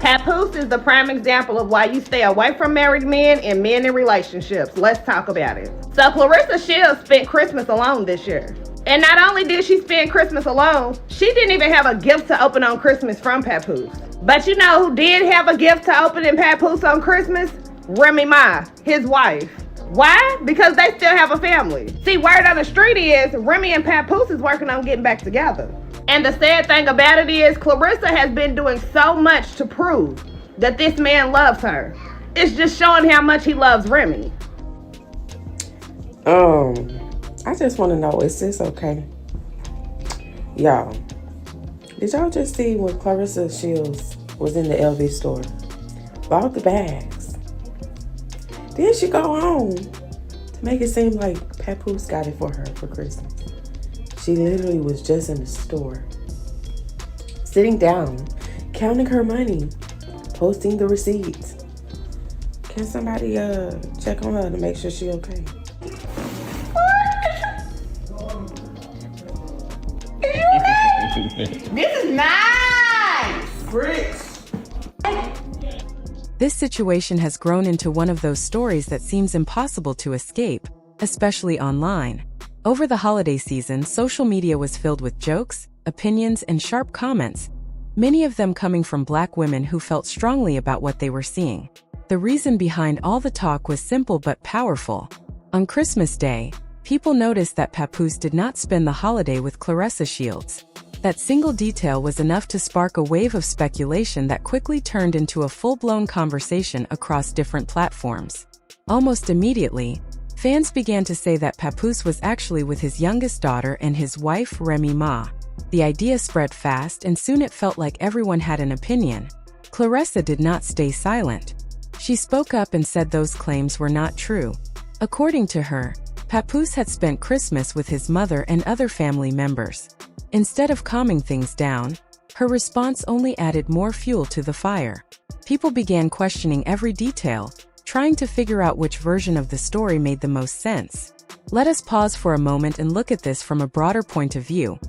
Papoose is the prime example of why you stay away from married men and men in relationships. Let's talk about it. So Claressa Shields spent Christmas alone this year. And not only did she spend Christmas alone, she didn't even have a gift to open on Christmas from Papoose. But you know who did have a gift to open in Papoose on Christmas? Remy Ma, his wife. Why? Because they still have a family. See, word on the street is Remy and Papoose is working on getting back together. And the sad thing about it is Claressa has been doing so much to prove that this man loves her. It's just showing how much he loves Remy. I just want to know, is this okay? Y'all, did y'all just see when Claressa Shields was in the LV store? Bought the bags. Then she go home to make it seem like Papoose got it for her for Christmas. She literally was just in the store, sitting down, counting her money, posting the receipts. Can somebody check on her to make sure she okay? This is nice! Bricks! This situation has grown into one of those stories that seems impossible to escape, especially online. Over the holiday season, social media was filled with jokes, opinions, and sharp comments, many of them coming from Black women who felt strongly about what they were seeing. The reason behind all the talk was simple but powerful. On Christmas Day, people noticed that Papoose did not spend the holiday with Claressa Shields. That single detail was enough to spark a wave of speculation that quickly turned into a full-blown conversation across different platforms. Almost immediately, fans began to say that Papoose was actually with his youngest daughter and his wife, Remy Ma. The idea spread fast, and soon it felt like everyone had an opinion. Claressa did not stay silent. She spoke up and said those claims were not true. According to her, Papoose had spent Christmas with his mother and other family members. Instead of calming things down, her response only added more fuel to the fire. People began questioning every detail, trying to figure out which version of the story made the most sense. Let us pause for a moment and look at this from a broader point of view,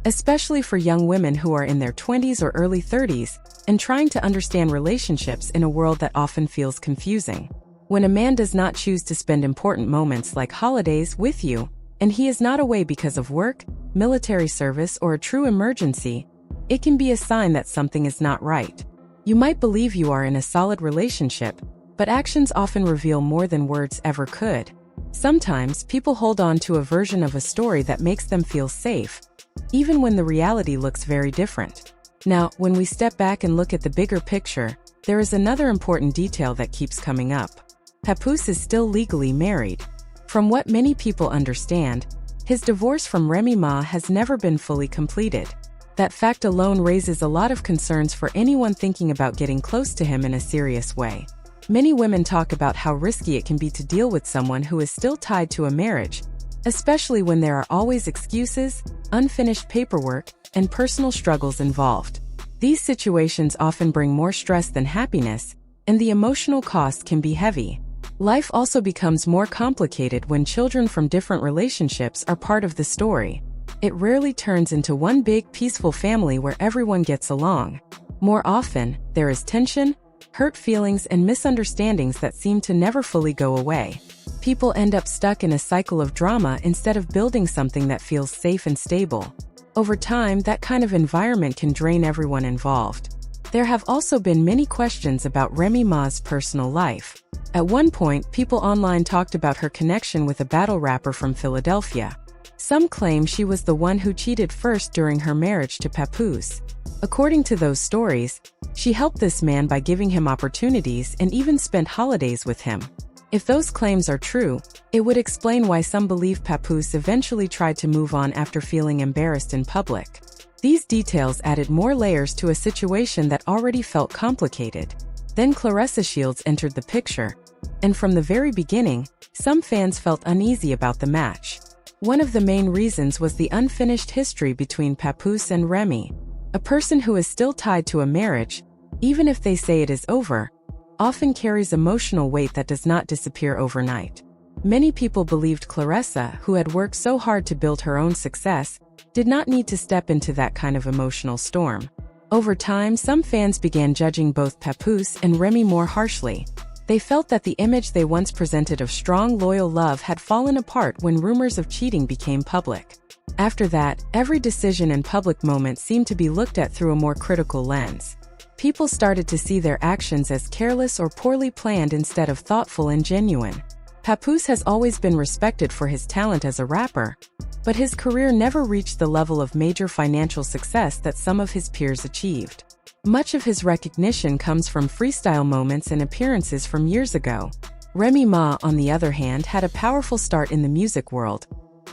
especially for young women who are in their 20s or early 30s and trying to understand relationships in a world that often feels confusing. When a man does not choose to spend important moments like holidays with you, and he is not away because of work, military service, or a true emergency, it can be a sign that something is not right. You might believe you are in a solid relationship, but actions often reveal more than words ever could. Sometimes people hold on to a version of a story that makes them feel safe, even when the reality looks very different. Now, when we step back and look at the bigger picture, there is another important detail that keeps coming up. Papoose is still legally married. From what many people understand, his divorce from Remy Ma has never been fully completed. That fact alone raises a lot of concerns for anyone thinking about getting close to him in a serious way. Many women talk about how risky it can be to deal with someone who is still tied to a marriage, especially when there are always excuses, unfinished paperwork, and personal struggles involved. These situations often bring more stress than happiness, and the emotional cost can be heavy. Life also becomes more complicated when children from different relationships are part of the story. It rarely turns into one big, peaceful family where everyone gets along. More often, there is tension, hurt feelings, and misunderstandings that seem to never fully go away. People end up stuck in a cycle of drama instead of building something that feels safe and stable. Over time, that kind of environment can drain everyone involved. There have also been many questions about Remy Ma's personal life. At one point, people online talked about her connection with a battle rapper from Philadelphia. Some claim she was the one who cheated first during her marriage to Papoose. According to those stories, she helped this man by giving him opportunities and even spent holidays with him. If those claims are true, it would explain why some believe Papoose eventually tried to move on after feeling embarrassed in public. These details added more layers to a situation that already felt complicated. Then Claressa Shields entered the picture, and from the very beginning, some fans felt uneasy about the match. One of the main reasons was the unfinished history between Papoose and Remy. A person who is still tied to a marriage, even if they say it is over, often carries emotional weight that does not disappear overnight. Many people believed Claressa, who had worked so hard to build her own success, did not need to step into that kind of emotional storm. Over time, some fans began judging both Papoose and Remy more harshly. They felt that the image they once presented of strong, loyal love had fallen apart when rumors of cheating became public. After that, every decision and public moment seemed to be looked at through a more critical lens. People started to see their actions as careless or poorly planned instead of thoughtful and genuine. Papoose has always been respected for his talent as a rapper, but his career never reached the level of major financial success that some of his peers achieved. Much of his recognition comes from freestyle moments and appearances from years ago. Remy Ma, on the other hand, had a powerful start in the music world,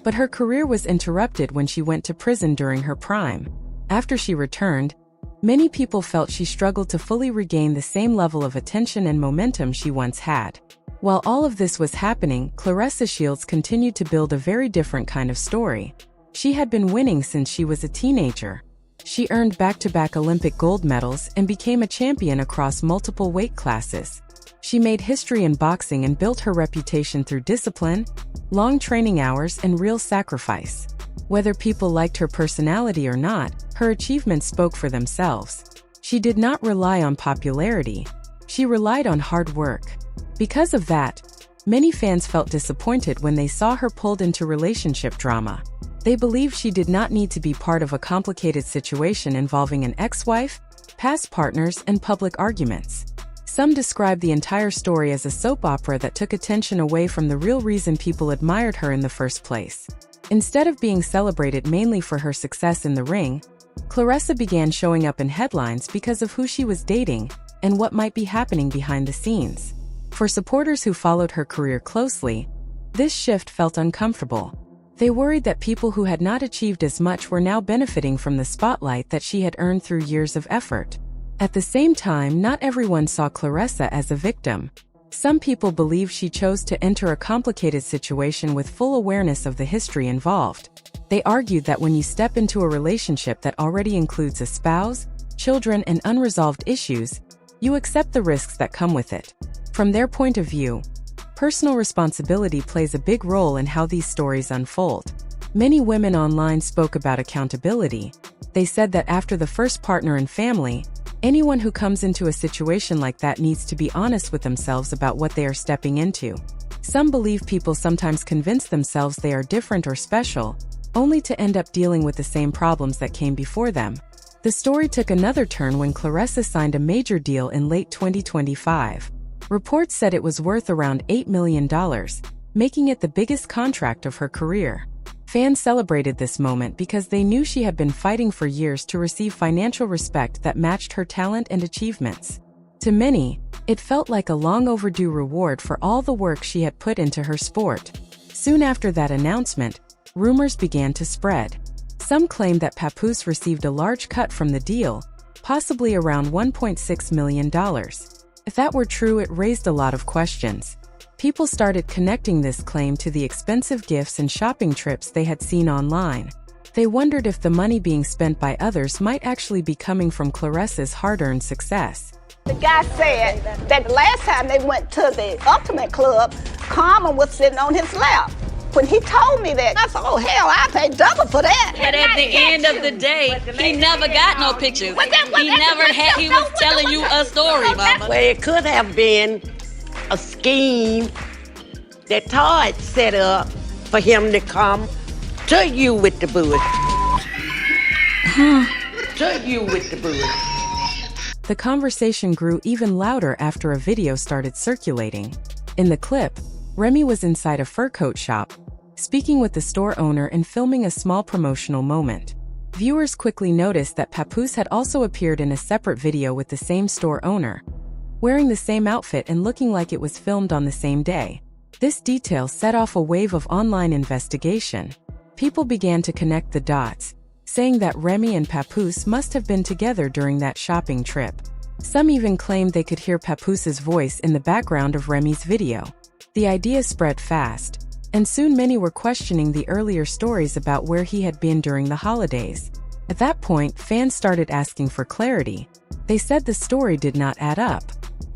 but her career was interrupted when she went to prison during her prime. After she returned, many people felt she struggled to fully regain the same level of attention and momentum she once had. While all of this was happening, Claressa Shields continued to build a very different kind of story. She had been winning since she was a teenager. She earned back-to-back Olympic gold medals and became a champion across multiple weight classes. She made history in boxing and built her reputation through discipline, long training hours, and real sacrifice. Whether people liked her personality or not, her achievements spoke for themselves. She did not rely on popularity. She relied on hard work. Because of that, many fans felt disappointed when they saw her pulled into relationship drama. They believed she did not need to be part of a complicated situation involving an ex-wife, past partners, and public arguments. Some described the entire story as a soap opera that took attention away from the real reason people admired her in the first place. Instead of being celebrated mainly for her success in the ring, Claressa began showing up in headlines because of who she was dating and what might be happening behind the scenes. For supporters who followed her career closely, this shift felt uncomfortable. They worried that people who had not achieved as much were now benefiting from the spotlight that she had earned through years of effort. At the same time, not everyone saw Claressa as a victim. Some people believed she chose to enter a complicated situation with full awareness of the history involved. They argued that when you step into a relationship that already includes a spouse, children, and unresolved issues, you accept the risks that come with it. From their point of view, personal responsibility plays a big role in how these stories unfold. Many women online spoke about accountability. They said that after the first partner and family, anyone who comes into a situation like that needs to be honest with themselves about what they are stepping into. Some believe people sometimes convince themselves they are different or special, only to end up dealing with the same problems that came before them. The story took another turn when Claressa signed a major deal in late 2025. Reports said it was worth around $8 million, making it the biggest contract of her career. Fans celebrated this moment because they knew she had been fighting for years to receive financial respect that matched her talent and achievements. To many, it felt like a long overdue reward for all the work she had put into her sport. Soon after that announcement, rumors began to spread. Some claimed that Papoose received a large cut from the deal, possibly around $1.6 million. If that were true, it raised a lot of questions. People started connecting this claim to the expensive gifts and shopping trips they had seen online. They wondered if the money being spent by others might actually be coming from Claressa's hard-earned success. The guy said that the last time they went to the Ultimate Club, Carmen was sitting on his lap. When he told me that, I said, oh, hell, I paid double for that. But at the end of the day, he never got no pictures. He was telling you a story, Mama. Well, it could have been a scheme that Todd set up for him to come to you with the bush. To you with the bush. The conversation grew even louder after a video started circulating. In the clip, Remy was inside a fur coat shop, speaking with the store owner and filming a small promotional moment. Viewers quickly noticed that Papoose had also appeared in a separate video with the same store owner, wearing the same outfit and looking like it was filmed on the same day. This detail set off a wave of online investigation. People began to connect the dots, saying that Remy and Papoose must have been together during that shopping trip. Some even claimed they could hear Papoose's voice in the background of Remy's video. The idea spread fast, and soon many were questioning the earlier stories about where he had been during the holidays. At that point, fans started asking for clarity. They said the story did not add up.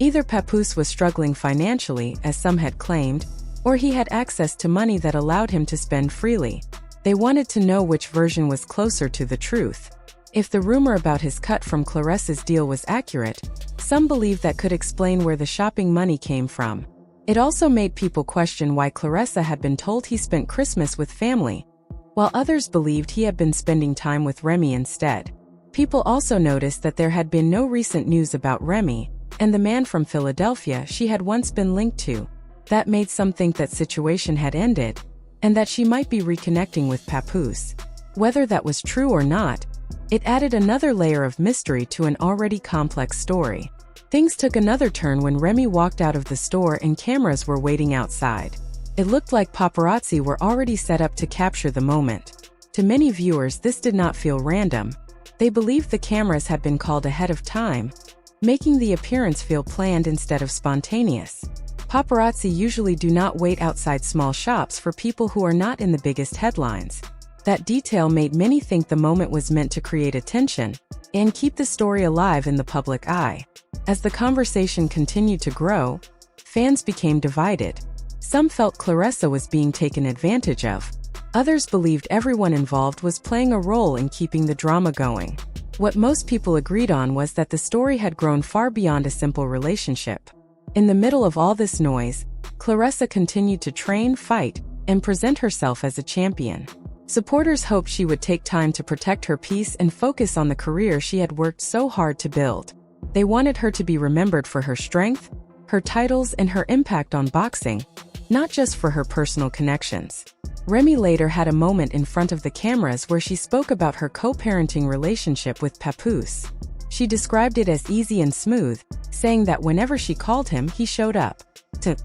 Either Papoose was struggling financially, as some had claimed, or he had access to money that allowed him to spend freely. They wanted to know which version was closer to the truth. If the rumor about his cut from Claressa's deal was accurate, some believed that could explain where the shopping money came from. It also made people question why Claressa had been told he spent Christmas with family, while others believed he had been spending time with Remy instead. People also noticed that there had been no recent news about Remy and the man from Philadelphia she had once been linked to. That made some think that situation had ended, and that she might be reconnecting with Papoose. Whether that was true or not, it added another layer of mystery to an already complex story. Things took another turn when Remy walked out of the store and cameras were waiting outside. It looked like paparazzi were already set up to capture the moment. To many viewers, this did not feel random. They believed the cameras had been called ahead of time, making the appearance feel planned instead of spontaneous. Paparazzi usually do not wait outside small shops for people who are not in the biggest headlines. That detail made many think the moment was meant to create attention and keep the story alive in the public eye. As the conversation continued to grow, fans became divided. Some felt Claressa was being taken advantage of. Others believed everyone involved was playing a role in keeping the drama going. What most people agreed on was that the story had grown far beyond a simple relationship. In the middle of all this noise, Claressa continued to train, fight, and present herself as a champion. Supporters hoped she would take time to protect her peace and focus on the career she had worked so hard to build. They wanted her to be remembered for her strength, her titles, and her impact on boxing, not just for her personal connections. Remy later had a moment in front of the cameras where she spoke about her co-parenting relationship with Papoose. She described it as easy and smooth, saying that whenever she called him, he showed up. To